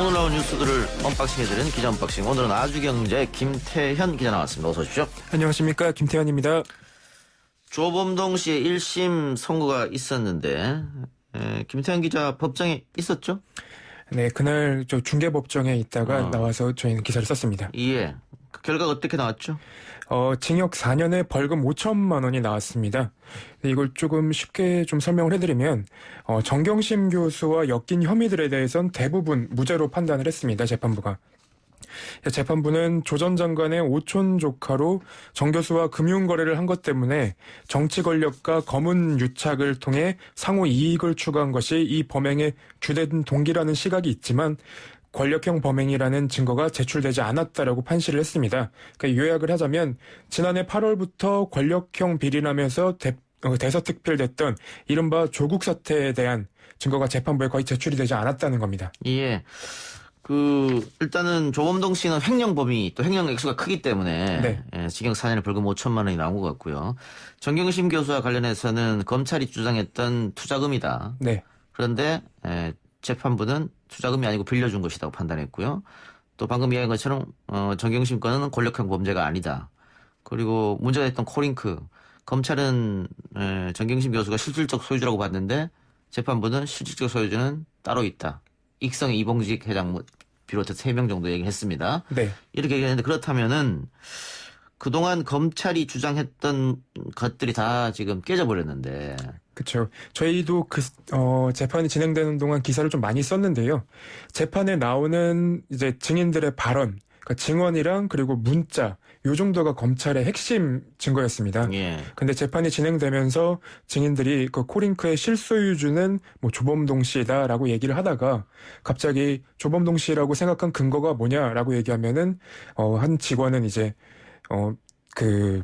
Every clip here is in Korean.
오늘 나온 뉴스들을 언박싱해드리는 기자 언박싱. 오늘은 아주경제 김태현 기자 나왔습니다. 어서 오십시오. 안녕하십니까, 김태현입니다. 조범동 씨의 1심 선고가 있었는데 김태현 기자 법정에 있었죠? 네, 그날 저 중계법정에 있다가 나와서 저희는 기사를 썼습니다. 예. 그 결과가 어떻게 나왔죠? 징역 4년에 벌금 5천만 원이 나왔습니다. 이걸 조금 쉽게 좀 설명을 해드리면 정경심 교수와 엮인 혐의들에 대해선 대부분 무죄로 판단을 했습니다. 재판부가. 재판부는 조 전 장관의 오촌 조카로 정 교수와 금융거래를 한 것 때문에 정치 권력과 검은 유착을 통해 상호 이익을 추구한 것이 이 범행의 주된 동기라는 시각이 있지만 권력형 범행이라는 증거가 제출되지 않았다라고 판시를 했습니다. 그러니까 요약을 하자면 지난해 8월부터 권력형 비리라면서 대서특필됐던 이른바 조국 사태에 대한 증거가 재판부에 거의 제출이 되지 않았다는 겁니다. 예. 일단은 조범동 씨는 횡령 범위, 또 횡령 액수가 크기 때문에 네. 징역 4년에 벌금 5천만 원이 나온 것 같고요. 정경심 교수와 관련해서는 검찰이 주장했던 투자금이다. 네. 그런데 재판부는 투자금이 아니고 빌려준 것이라고 판단했고요. 또 방금 이야기한 것처럼 정경심 건은 권력형 범죄가 아니다. 그리고 문제가 됐던 코링크, 검찰은 정경심 교수가 실질적 소유주라고 봤는데 재판부는 실질적 소유주는 따로 있다. 익성의 이봉직 회장 비롯해서 3명 정도 얘기했습니다. 네. 이렇게 얘기했는데 그렇다면은 그동안 검찰이 주장했던 것들이 다 지금 깨져버렸는데. 그렇죠. 저희도 재판이 진행되는 동안 기사를 좀 많이 썼는데요. 재판에 나오는 이제 증인들의 발언, 그러니까 증언이랑 그리고 문자, 요 정도가 검찰의 핵심 증거였습니다. 예. 근데 재판이 진행되면서 증인들이 그 코링크의 실소유주는 뭐 조범동 씨다라고 얘기를 하다가 갑자기 조범동 씨라고 생각한 근거가 뭐냐라고 얘기하면은 한 직원은 이제 그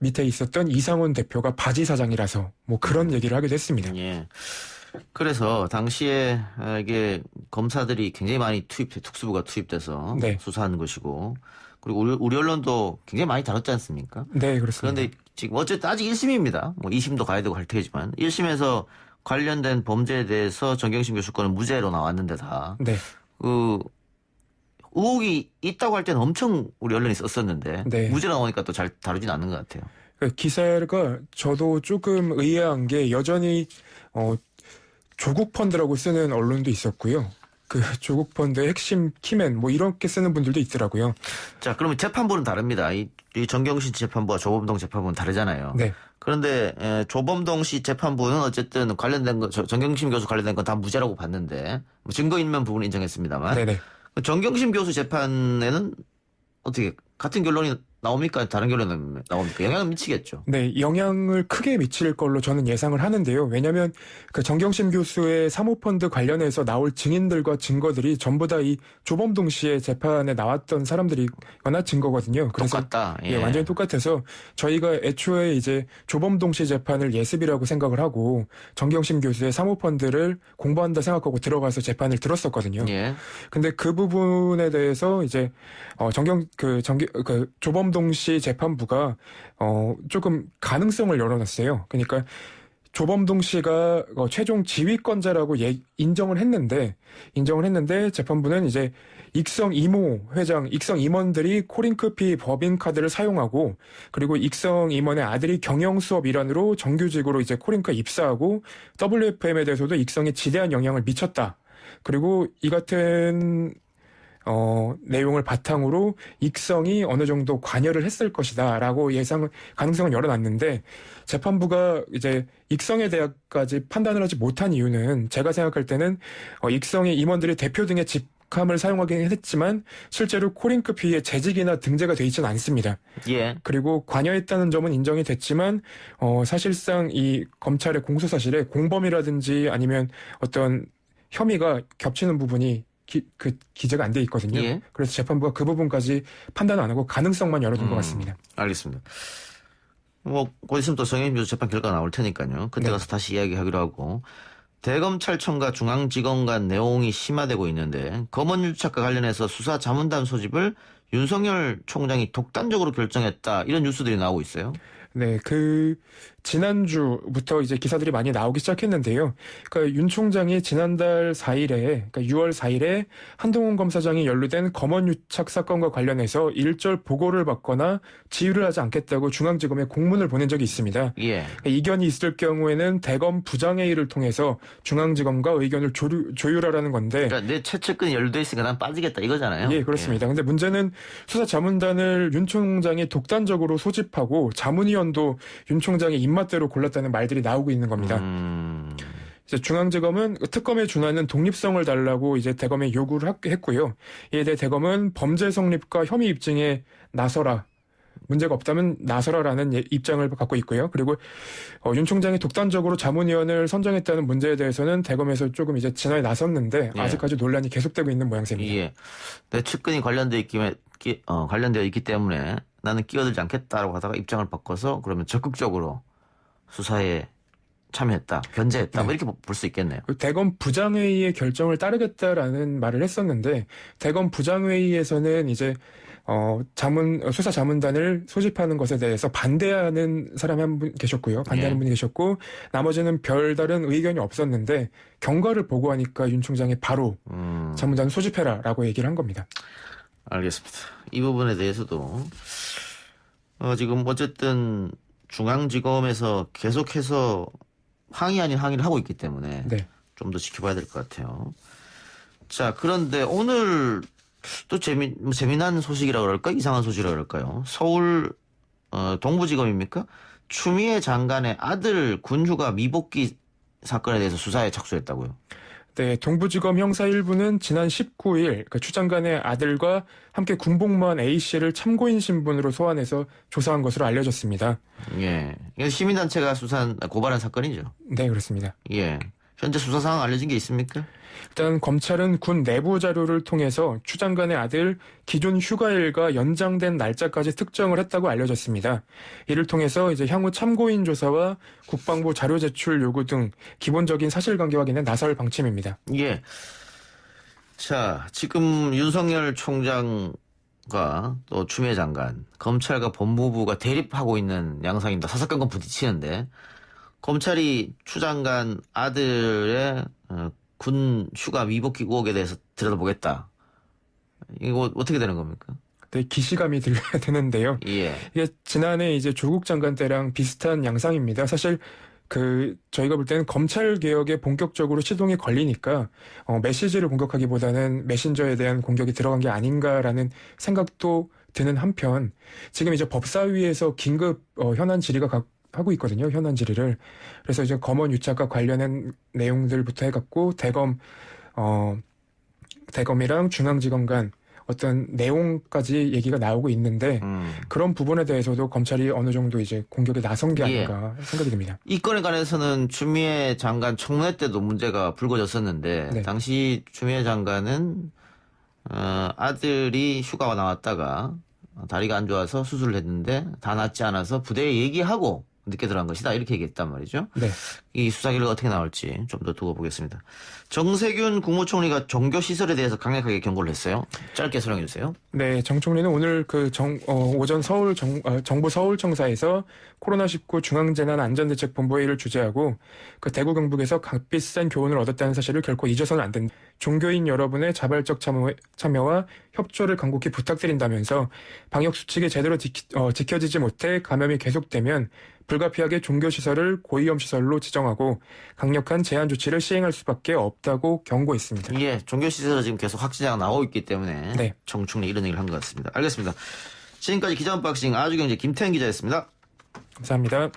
밑에 있었던 이상원 대표가 바지 사장이라서 뭐 그런 얘기를 하게 됐습니다. 예. 그래서 당시에 이게 검사들이 굉장히 많이 특수부가 투입돼서 네. 수사하는 것이고, 그리고 우리 언론도 굉장히 많이 다뤘지 않습니까? 네, 그렇습니다. 그런데 지금 어쨌든 아직 1심입니다. 뭐 2심도 가야 되고 할 테지만 1심에서 관련된 범죄에 대해서 정경심 교수 건은 무죄로 나왔는데 다. 네. 의혹이 있다고 할 때는 엄청 우리 언론이 썼었는데 네. 무죄로 나오니까 또 잘 다루진 않는 것 같아요. 기사가 저도 조금 의아한 게 여전히 조국 펀드라고 쓰는 언론도 있었고요. 그 조국 펀드의 핵심 키맨 뭐 이렇게 쓰는 분들도 있더라고요. 자, 그러면 재판부는 다릅니다. 이 정경심 재판부와 조범동 재판부는 다르잖아요. 네. 그런데 조범동 씨 재판부는 어쨌든 관련된 거, 정경심 교수 관련된 건 다 무죄라고 봤는데 뭐 증거인멸 부분은 인정했습니다만. 네네. 정경심 교수 재판에는 어떻게 같은 결론이 나옵니까? 다른 결론이 나옵니까? 영향은 미치겠죠. 네, 영향을 크게 미칠 걸로 저는 예상을 하는데요. 왜냐하면 그 정경심 교수의 사모펀드 관련해서 나올 증인들과 증거들이 전부 다 이 조범동 씨의 재판에 나왔던 사람들이거나 증거거든요. 그래서 똑같다. 예, 완전히 똑같아서 저희가 애초에 이제 조범동 씨 재판을 예습이라고 생각을 하고 정경심 교수의 사모펀드를 공부한다 생각하고 들어가서 재판을 들었었거든요. 예. 근데 그 부분에 대해서 이제 조범동 씨 재판부가 조금 가능성을 열어놨어요. 그러니까 조범동 씨가 최종 지휘권자라고 인정을 했는데 재판부는 이제 익성 이모 회장, 익성 임원들이 코링크피 법인카드를 사용하고 그리고 익성 임원의 아들이 경영 수업 일환으로 정규직으로 이제 코링크에 입사하고 WFM에 대해서도 익성에 지대한 영향을 미쳤다. 그리고 이 같은 내용을 바탕으로 익성이 어느 정도 관여를 했을 것이다라고 가능성을 열어놨는데 재판부가 이제 익성에 대해까지 판단을 하지 못한 이유는 제가 생각할 때는 익성의 임원들이 대표 등의 직함을 사용하긴 했지만 실제로 코링크피에 재직이나 등재가 돼 있지는 않습니다. 예. 그리고 관여했다는 점은 인정이 됐지만 사실상 이 검찰의 공소 사실에 공범이라든지 아니면 어떤 혐의가 겹치는 부분이 기재가 안 돼 있거든요. 예. 그래서 재판부가 그 부분까지 판단 안 하고 가능성만 열어둔 것 같습니다. 알겠습니다. 뭐 곧 있으면 또 정경심 교수 재판 결과가 나올 테니까요. 그때 네. 가서 다시 이야기하기로 하고, 대검찰청과 중앙지검 간 내용이 심화되고 있는데 검언유착과 관련해서 수사 자문단 소집을 윤석열 총장이 독단적으로 결정했다, 이런 뉴스들이 나오고 있어요. 네, 지난주부터 이제 기사들이 많이 나오기 시작했는데요. 그러니까 윤 총장이 지난달 4일에, 그러니까 6월 4일에 한동훈 검사장이 연루된 검언 유착 사건과 관련해서 일절 보고를 받거나 지휘를 하지 않겠다고 중앙지검에 공문을 보낸 적이 있습니다. 예. 그러니까 이견이 있을 경우에는 대검 부장회의를 통해서 중앙지검과 의견을 조율하라는 건데. 그러니까 내 최측근이 연루돼 있으니까 난 빠지겠다 이거잖아요. 예, 그렇습니다. 근데 문제는 수사자문단을 윤 총장이 독단적으로 소집하고 자문위원도 윤 총장의 입맛대로 골랐다는 말들이 나오고 있는 겁니다. 이제 중앙지검은 특검에 준하는 독립성을 달라고 이제 대검에 요구를 했고요. 이에 대해 대검은 범죄 성립과 혐의 입증에 나서라. 문제가 없다면 나서라라는 입장을 갖고 있고요. 그리고 윤 총장이 독단적으로 자문위원을 선정했다는 문제에 대해서는 대검에서 조금 이제 진화에 나섰는데 예. 아직까지 논란이 계속되고 있는 모양새입니다. 예. 내 측근이 관련되어 있기 때문에 나는 끼어들지 않겠다라고 하다가 입장을 바꿔서 그러면 적극적으로 수사에 참여했다, 견제했다, 뭐 이렇게 볼 수 있겠네요. 대검 부장회의의 결정을 따르겠다라는 말을 했었는데 대검 부장회의에서는 이제 수사 자문단을 소집하는 것에 대해서 반대하는 사람이 한 분 계셨고요. 반대하는 분이 계셨고 나머지는 별다른 의견이 없었는데 경과를 보고하니까 윤 총장이 바로 자문단 소집해라라고 얘기를 한 겁니다. 알겠습니다. 이 부분에 대해서도 지금 어쨌든 중앙지검에서 계속해서 항의 아닌 항의를 하고 있기 때문에 네. 좀 더 지켜봐야 될 것 같아요. 자, 그런데 오늘 또 재미난 소식이라 그럴까? 이상한 소식이라 그럴까요? 서울 동부지검입니까? 추미애 장관의 아들 군휴가 미복귀 사건에 대해서 수사에 착수했다고요. 네, 동부지검 형사 1부는 지난 19일 추 장관의 아들과 함께 군복무한 A씨를 참고인 신분으로 소환해서 조사한 것으로 알려졌습니다. 예, 이거 시민단체가 고발한 사건이죠. 네, 그렇습니다. 예, 현재 수사 상황 알려진 게 있습니까? 일단 검찰은 군 내부 자료를 통해서 추 장관의 아들 기존 휴가일과 연장된 날짜까지 특정을 했다고 알려졌습니다. 이를 통해서 이제 향후 참고인 조사와 국방부 자료 제출 요구 등 기본적인 사실관계 확인에 나설 방침입니다. 예. 자, 지금 윤석열 총장과 또 추미애 장관, 검찰과 법무부가 대립하고 있는 양상입니다. 사사건건 부딪히는데 검찰이 추 장관 아들의 군 휴가 미복귀 의혹에 대해서 들여다보겠다. 이거 어떻게 되는 겁니까? 네, 기시감이 들려야 되는데요. 예. 이게 지난해 이제 조국 장관 때랑 비슷한 양상입니다. 사실 저희가 볼 때는 검찰 개혁에 본격적으로 시동이 걸리니까 메시지를 공격하기보다는 메신저에 대한 공격이 들어간 게 아닌가라는 생각도 드는 한편 지금 이제 법사위에서 긴급 현안 질의가 하고 있거든요. 현안 질의를. 그래서 이제 검언 유착과 관련한 내용들부터 해갖고 대검이랑 중앙지검 간 어떤 내용까지 얘기가 나오고 있는데 그런 부분에 대해서도 검찰이 어느 정도 이제 공격에 나선 게 아닌가 생각이 듭니다. 이 건에 관해서는 추미애 장관 청문회 때도 문제가 불거졌었는데 네. 당시 추미애 장관은 아들이 휴가가 나왔다가 다리가 안 좋아서 수술을 했는데 다 낫지 않아서 부대에 얘기하고 늦게 들어간 것이다 이렇게 얘기했단 말이죠. 네. 이 수사 결과가 어떻게 나올지 좀 더 두고 보겠습니다. 정세균 국무총리가 종교시설에 대해서 강력하게 경고를 했어요. 짧게 설명해 주세요. 네, 정 총리는 오늘 오전 정부 서울청사에서 코로나19 중앙재난안전대책본부 회의를 주재하고 대구 경북에서 값비싼 교훈을 얻었다는 사실을 결코 잊어서는 안 된다. 종교인 여러분의 자발적 참여와 협조를 간곡히 부탁드린다면서 방역수칙이 제대로 지켜지지 못해 감염이 계속되면 불가피하게 종교시설을 고위험시설로 지정하고 강력한 제한 조치를 시행할 수밖에 없다고 경고했습니다. 예, 종교시설은 지금 계속 확진자가 나오고 있기 때문에 네. 정 총리 이런 얘기를 한 것 같습니다. 알겠습니다. 지금까지 기자 언박싱 아주경제 김태현 기자였습니다. 감사합니다.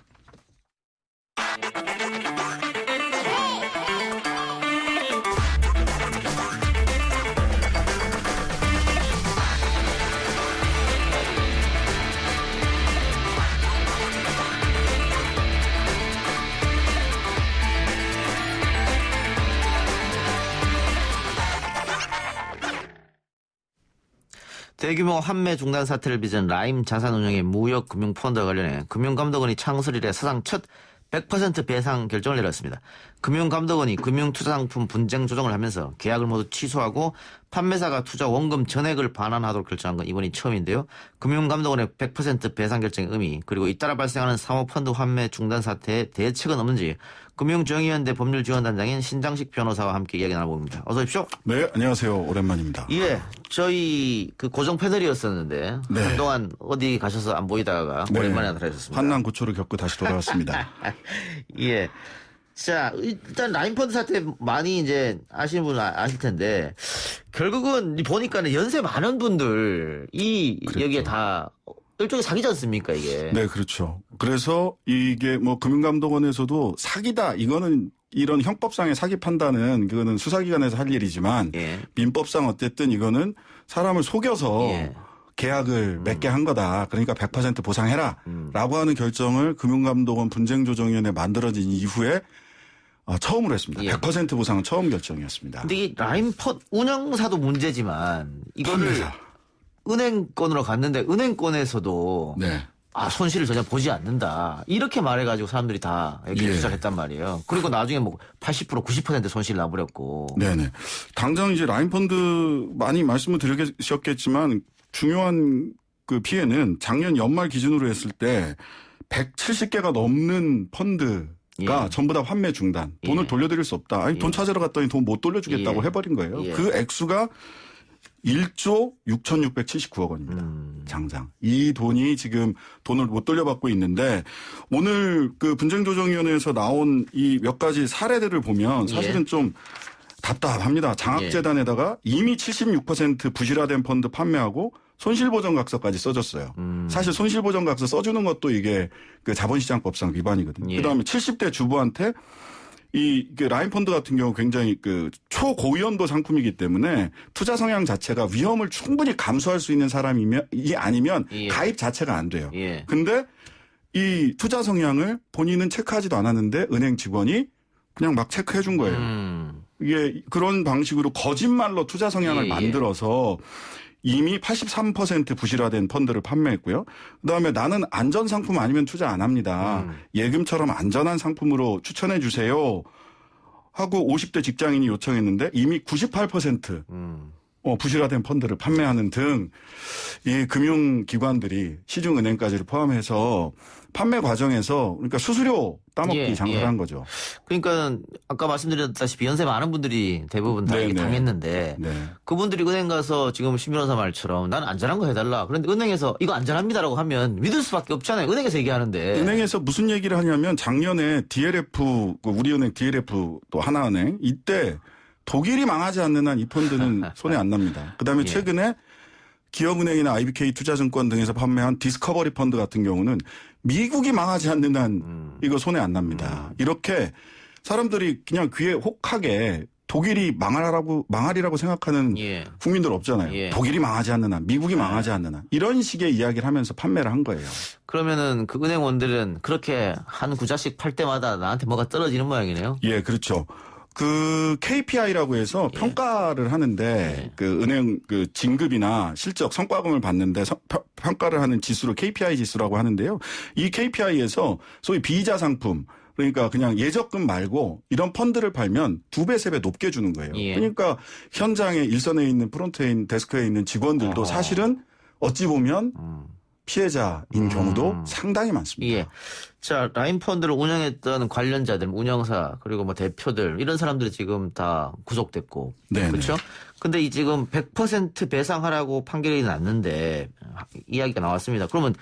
대규모 환매 중단 사태를 빚은 라임 자산운용의 무역금융펀드와 관련해 금융감독원이 창설 이래 사상 첫 100% 배상 결정을 내렸습니다. 금융감독원이 금융투자상품 분쟁 조정을 하면서 계약을 모두 취소하고 판매사가 투자 원금 전액을 반환하도록 결정한 건 이번이 처음인데요. 금융감독원의 100% 배상 결정의 의미 그리고 잇따라 발생하는 사모펀드 환매 중단 사태에 대책은 없는지 금융정의연대 법률지원단장인 신장식 변호사와 함께 이야기 나눠봅니다. 어서 오십시오. 네, 안녕하세요. 오랜만입니다. 예, 저희 그 고정 패널이었었는데 네. 한동안 어디 가셔서 안 보이다가 네. 오랜만에 나타나셨습니다. 환난 고초를 겪고 다시 돌아왔습니다. 예. 자, 일단 라인펀드 사태 많이 이제 아시는 분은 아실 텐데 결국은 보니까는 연세 많은 분들이 여기에 다 일종의 사기지 않습니까, 이게? 네, 그렇죠. 그래서 이게 뭐 금융감독원에서도 사기다. 이거는 이런 형법상의 사기 판단은 그거는 수사기관에서 할 일이지만 예. 민법상 어쨌든 이거는 사람을 속여서 예. 계약을 맺게 한 거다. 그러니까 100% 보상해라. 라고 하는 결정을 금융감독원 분쟁조정위원회 만들어진 이후에 처음으로 했습니다. 예. 100% 보상은 처음 결정이었습니다. 근데 이 라인펀드 운영사도 문제지만 이거를 판매사. 은행권으로 갔는데 은행권에서도 네. 손실을 전혀 보지 않는다. 이렇게 말해가지고 사람들이 다 여기 예. 투자했단 말이에요. 그리고 나중에 뭐 80%, 90% 손실 나버렸고. 네네. 당장 이제 라인펀드 많이 말씀을 드리셨겠지만 중요한 그 피해는 작년 연말 기준으로 했을 때 170개가 넘는 펀드가 예. 전부 다 환매 중단. 돈을 예. 돌려드릴 수 없다. 아니, 예. 돈 찾으러 갔더니 돈 못 돌려주겠다고 예. 해버린 거예요. 예. 그 액수가 1조 6,679억 원입니다. 장장. 이 돈이 지금 돈을 못 돌려받고 있는데 오늘 그 분쟁조정위원회에서 나온 이 몇 가지 사례들을 보면 사실은 예. 좀 답답합니다. 장학재단에다가 이미 76% 부실화된 펀드 판매하고 손실보전각서까지 써줬어요. 사실 손실보전각서 써주는 것도 이게 그 자본시장법상 위반이거든요. 예. 그다음에 70대 주부한테 이 라인펀드 같은 경우 굉장히 그 초고위험도 상품이기 때문에 투자 성향 자체가 위험을 충분히 감수할 수 있는 사람이 아니면 예. 가입 자체가 안 돼요. 예. 근데 이 투자 성향을 본인은 체크하지도 않았는데 은행 직원이 그냥 막 체크해 준 거예요. 이게 그런 방식으로 거짓말로 투자 성향을 예, 예. 만들어서 이미 83% 부실화된 펀드를 판매했고요. 그다음에 나는 안전 상품 아니면 투자 안 합니다. 예금처럼 안전한 상품으로 추천해 주세요. 하고 50대 직장인이 요청했는데 이미 98% 부실화된 펀드를 판매하는 등 이 금융기관들이 시중은행까지를 포함해서 판매 과정에서 그러니까 수수료 따먹기 예, 장사를 예. 한 거죠. 그러니까 아까 말씀드렸다시피 연세 많은 분들이 대부분 다 이게 네네. 당했는데 네. 그분들이 은행 가서 지금 신 변호사 말처럼 난 안전한 거 해달라. 그런데 은행에서 이거 안전합니다라고 하면 믿을 수밖에 없잖아요. 은행에서 얘기하는데. 은행에서 무슨 얘기를 하냐면 작년에 DLF, 우리은행 DLF 또 하나은행 이때 독일이 망하지 않는 한 이 펀드는 손에 안 납니다. 그다음에 예. 최근에 기업은행이나 IBK 투자증권 등에서 판매한 디스커버리 펀드 같은 경우는 미국이 망하지 않는 한 이거 손에 안 납니다. 이렇게 사람들이 그냥 귀에 혹하게 독일이 망하리라고 생각하는 예. 국민들 없잖아요. 예. 독일이 망하지 않는 한, 미국이 망하지 않는 한 이런 식의 이야기를 하면서 판매를 한 거예요. 그러면은 그 은행원들은 그렇게 한 구자씩 팔 때마다 나한테 뭐가 떨어지는 모양이네요. 예, 그렇죠. 그 KPI라고 해서 평가를 하는데 그 은행 그 진급이나 실적 성과금을 받는데 평가를 하는 지수를 KPI 지수라고 하는데요. 이 KPI에서 소위 비이자 상품 그러니까 그냥 예적금 말고 이런 펀드를 팔면 2배, 3배 높게 주는 거예요. 예. 그러니까 현장에 일선에 있는 프론트에 있는 데스크에 있는 직원들도 사실은 어찌 보면 피해자인 경우도 상당히 많습니다. 예. 자, 라인펀드를 운영했던 관련자들, 운영사, 그리고 뭐 대표들, 이런 사람들이 지금 다 구속됐고. 네네. 그렇죠? 근데 이 지금 100% 배상하라고 판결이 났는데 이야기가 나왔습니다. 그러면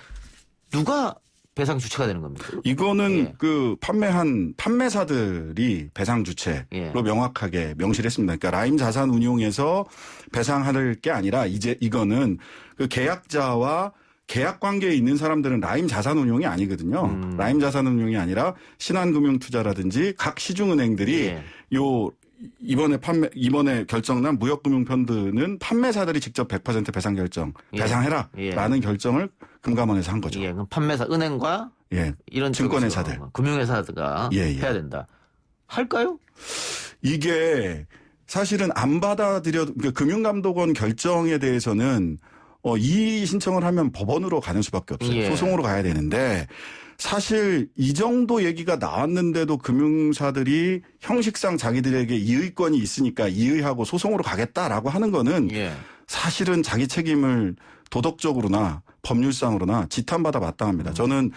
누가 배상 주체가 되는 겁니까? 이거는 예. 그 판매한 판매사들이 배상 주체로 예. 명확하게 명시를 했습니다. 그러니까 라임 자산 운용에서 배상할 게 아니라 이제 이거는 그 계약자와 계약 관계에 있는 사람들은 라임 자산 운용이 아니거든요. 라임 자산 운용이 아니라 신한금융투자라든지 각 시중은행들이 예. 이번에 결정난 무역금융 펀드는 판매사들이 직접 100% 배상 결정, 예. 배상해라라는 결정을 금감원에서 한 거죠. 예. 그럼 판매사, 은행과 예. 이런 증권회사들. 쪽에서 금융회사가 예, 예. 해야 된다. 할까요? 이게 사실은 안 받아들여 그러니까 금융감독원 결정에 대해서는 이의 신청을 하면 법원으로 가는 수밖에 없어요. 예. 소송으로 가야 되는데 사실 이 정도 얘기가 나왔는데도 금융사들이 형식상 자기들에게 이의권이 있으니까 이의하고 소송으로 가겠다라고 하는 거는 예. 사실은 자기 책임을 도덕적으로나 법률상으로나 지탄받아 마땅합니다. 저는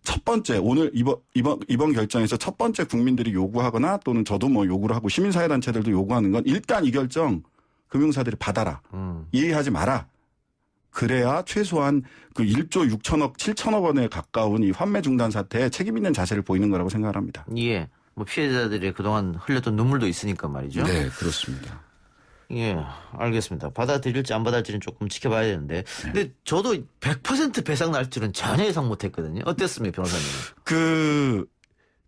첫 번째 오늘 이번 결정에서 첫 번째 국민들이 요구하거나 또는 저도 뭐 요구를 하고 시민사회단체들도 요구하는 건 일단 이 결정 금융사들이 받아라. 이해하지 마라. 그래야 최소한 그 1조 6천억 7천억 원에 가까운 이 환매 중단 사태에 책임 있는 자세를 보이는 거라고 생각을 합니다. 예. 뭐 피해자들이 그동안 흘렸던 눈물도 있으니까 말이죠. 네, 그렇습니다. 예, 알겠습니다. 받아들일지 안 받아들일지는 조금 지켜봐야 되는데. 근데 저도 100% 배상 날 줄은 전혀 예상 못 했거든요. 어땠습니까, 변호사님?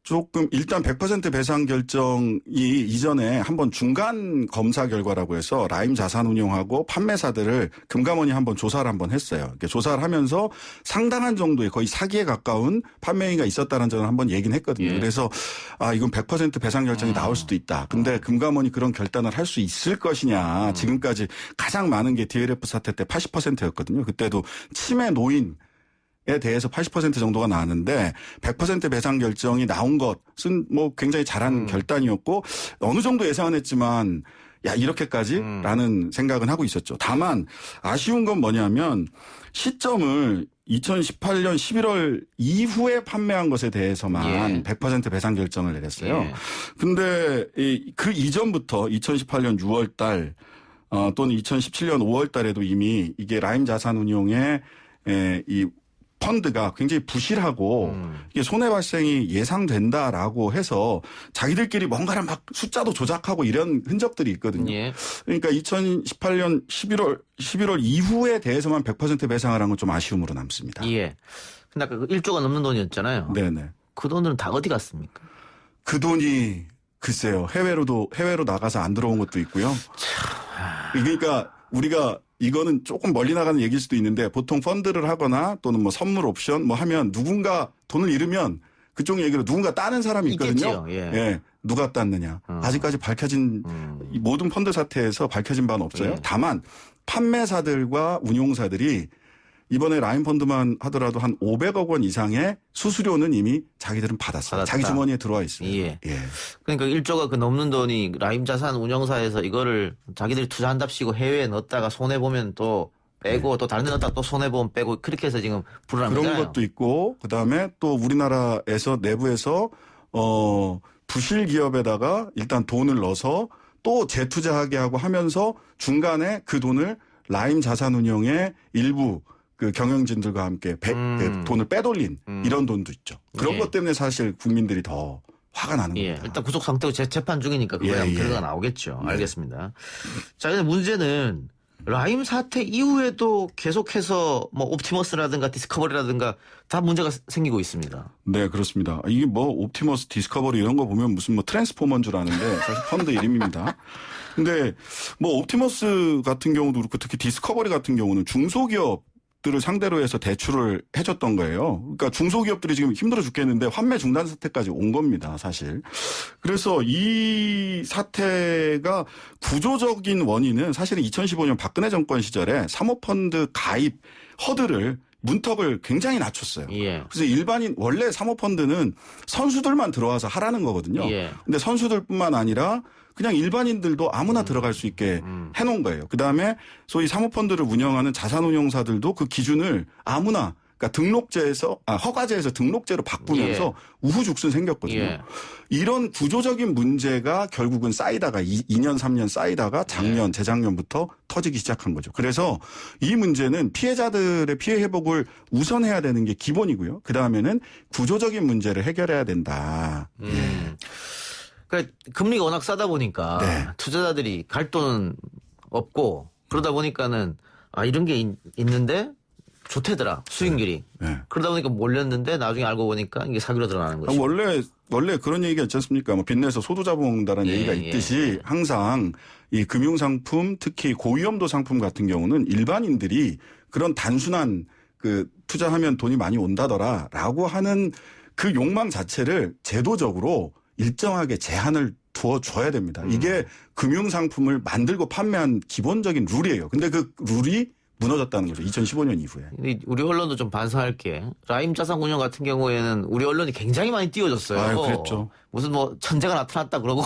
조금 일단 100% 배상 결정이 이전에 한번 중간 검사 결과라고 해서 라임 자산운용하고 판매사들을 금감원이 한번 조사를 한번 했어요. 이렇게 조사를 하면서 상당한 정도의 거의 사기에 가까운 판매행위가 있었다는 점을 한번 얘기는 했거든요. 예. 그래서 이건 100% 배상 결정이 나올 수도 있다. 근데 금감원이 그런 결단을 할 수 있을 것이냐. 지금까지 가장 많은 게 DLF 사태 때 80%였거든요. 그때도 치매 노인 에 대해서 80% 정도가 나왔는데 100% 배상 결정이 나온 것은 뭐 굉장히 잘한 결단이었고 어느 정도 예상은 했지만 야 이렇게까지라는 생각은 하고 있었죠. 다만 아쉬운 건 뭐냐면 시점을 2018년 11월 이후에 판매한 것에 대해서만 100% 배상 결정을 내렸어요. 예. 근데 그 이전부터 2018년 6월 달 또는 2017년 5월 달에도 이미 이게 라임 자산운용의 이 펀드가 굉장히 부실하고 이게 손해 발생이 예상된다라고 해서 자기들끼리 뭔가를 막 숫자도 조작하고 이런 흔적들이 있거든요. 예. 그러니까 2018년 11월 이후에 대해서만 100% 배상을 한 건 좀 아쉬움으로 남습니다. 예. 근데 아까 그 1조가 넘는 돈이었잖아요. 네네. 그 돈들은 다 어디 갔습니까? 그 돈이 글쎄요. 해외로 나가서 안 들어온 것도 있고요. 그러니까 우리가 이거는 조금 멀리 나가는 얘기일 수도 있는데 보통 펀드를 하거나 또는 뭐 선물 옵션 뭐 하면 누군가 돈을 잃으면 그쪽 얘기로 누군가 따는 사람이 있거든요. 있겠지요. 예. 누가 땄느냐. 아직까지 밝혀진 이 모든 펀드 사태에서 밝혀진 바는 없어요. 예. 다만 판매사들과 운용사들이 이번에 라임 펀드만 하더라도 한 500억 원 이상의 수수료는 이미 자기들은 받았어요. 받았다. 자기 주머니에 들어와 있어요. 예. 예. 그러니까 1조가 그 넘는 돈이 라임 자산 운용사에서 이거를 자기들이 투자한답시고 해외에 넣었다가 손해보면 또 빼고 또 다른 데 넣었다가 또 손해보면 빼고 그렇게 해서 지금 불안한 그런 거잖아요. 것도 있고 그다음에 또 우리나라에서 내부에서 부실 기업에다가 일단 돈을 넣어서 또 재투자하게 하고 하면서 중간에 그 돈을 라임 자산운용의 일부 그 경영진들과 함께 그 돈을 빼돌린 이런 돈도 있죠. 그런 예. 것 때문에 사실 국민들이 더 화가 나는 예. 겁니다. 일단 구속 상태고 재판 중이니까 그거야 예, 예. 결과가 나오겠죠. 알겠습니다. 자, 근데 문제는 라임 사태 이후에도 계속해서 뭐 옵티머스라든가 디스커버리라든가 다 문제가 생기고 있습니다. 네, 그렇습니다. 이게 뭐 옵티머스, 디스커버리 이런 거 보면 무슨 뭐 트랜스포머인 줄 아는데 사실 펀드 이름입니다. 근데 뭐 옵티머스 같은 경우도 그렇고 특히 디스커버리 같은 경우는 중소기업 들을 상대로 해서 대출을 해줬던 거예요. 그러니까 중소기업들이 지금 힘들어 죽겠는데 환매 중단 사태까지 온 겁니다, 사실. 그래서 이 사태가 구조적인 원인은 사실은 2015년 박근혜 정권 시절에 사모펀드 가입 허들을 문턱을 굉장히 낮췄어요. 예. 그래서 일반인 원래 사모펀드는 선수들만 들어와서 하라는 거거든요. 예. 근데 선수들뿐만 아니라 그냥 일반인들도 아무나 들어갈 수 있게 해놓은 거예요. 그다음에 소위 사모펀드를 운영하는 자산운용사들도 그 기준을 아무나 그러니까 등록제에서 허가제에서 등록제로 바꾸면서 우후죽순 생겼거든요. 예. 이런 구조적인 문제가 결국은 쌓이다가 2년 3년 쌓이다가 작년 재작년부터 터지기 시작한 거죠. 그래서 이 문제는 피해자들의 피해 회복을 우선해야 되는 게 기본이고요. 그다음에는 구조적인 문제를 해결해야 된다. 그러니까 금리가 워낙 싸다 보니까 네. 투자자들이 갈 돈은 없고 그러다 보니까는 이런 게 있는데 좋대더라 수익률이. 네. 그러다 보니까 몰렸는데 나중에 알고 보니까 이게 사기로 드러나는 거죠. 원래 그런 얘기가 있지 않습니까? 뭐 빚내서 소도 잡아먹는다는 얘기가 있듯이 항상 이 금융상품 특히 고위험도 상품 같은 경우는 일반인들이 그런 단순한 그 투자하면 돈이 많이 온다더라라고 하는 그 욕망 자체를 제도적으로 일정하게 제한을 두어줘야 됩니다. 이게 금융상품을 만들고 판매한 기본적인 룰이에요. 근데 그 룰이 무너졌다는 거죠. 2015년 이후에. 우리 언론도 좀 반성할 게 라임 자산운용 같은 경우에는 우리 언론이 굉장히 많이 띄워줬어요. 아유, 그랬죠. 무슨 뭐 천재가 나타났다 그러고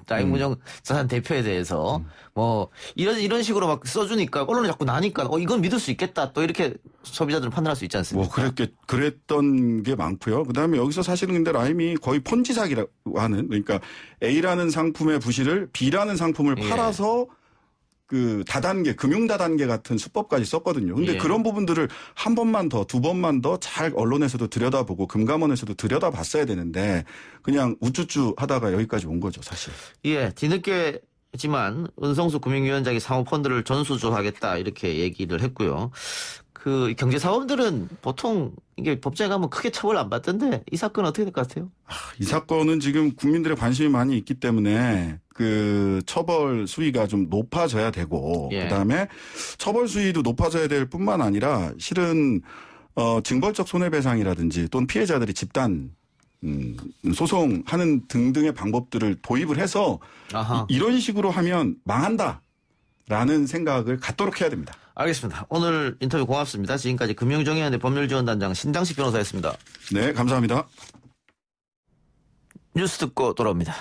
라임 운용 자산 대표에 대해서 뭐 이런 식으로 막 써주니까 언론이 자꾸 나니까 이건 믿을 수 있겠다 또 이렇게 소비자들은 판단할 수 있지 않습니까? 뭐 그랬던 게 많고요. 그다음에 여기서 사실은 근데 라임이 거의 폰지 사기라고 하는 그러니까 A라는 상품의 부실을 B라는 상품을 예. 팔아서 그 다단계, 금융 다단계 같은 수법까지 썼거든요. 근데 예. 그런 부분들을 한 번만 더, 두 번만 더 잘 언론에서도 들여다보고 금감원에서도 들여다봤어야 되는데 그냥 우쭈쭈 하다가 여기까지 온 거죠, 사실. 예, 뒤늦게지만 은성수 금융위원장이 사모펀드를 전수조사하겠다 이렇게 얘기를 했고요. 그 경제사범들은 보통 이게 법정에 가면 크게 처벌 안 받던데 이 사건 어떻게 될 것 같아요? 이 사건은 지금 국민들의 관심이 많이 있기 때문에 그 처벌 수위가 좀 높아져야 되고 예. 그다음에 처벌 수위도 높아져야 될 뿐만 아니라 실은 징벌적 손해배상이라든지 또는 피해자들이 집단 소송하는 등등의 방법들을 도입을 해서 아하. 이런 식으로 하면 망한다라는 생각을 갖도록 해야 됩니다. 알겠습니다. 오늘 인터뷰 고맙습니다. 지금까지 금융정의연대 법률지원단장 신장식 변호사였습니다. 네, 감사합니다. 뉴스 듣고 돌아옵니다.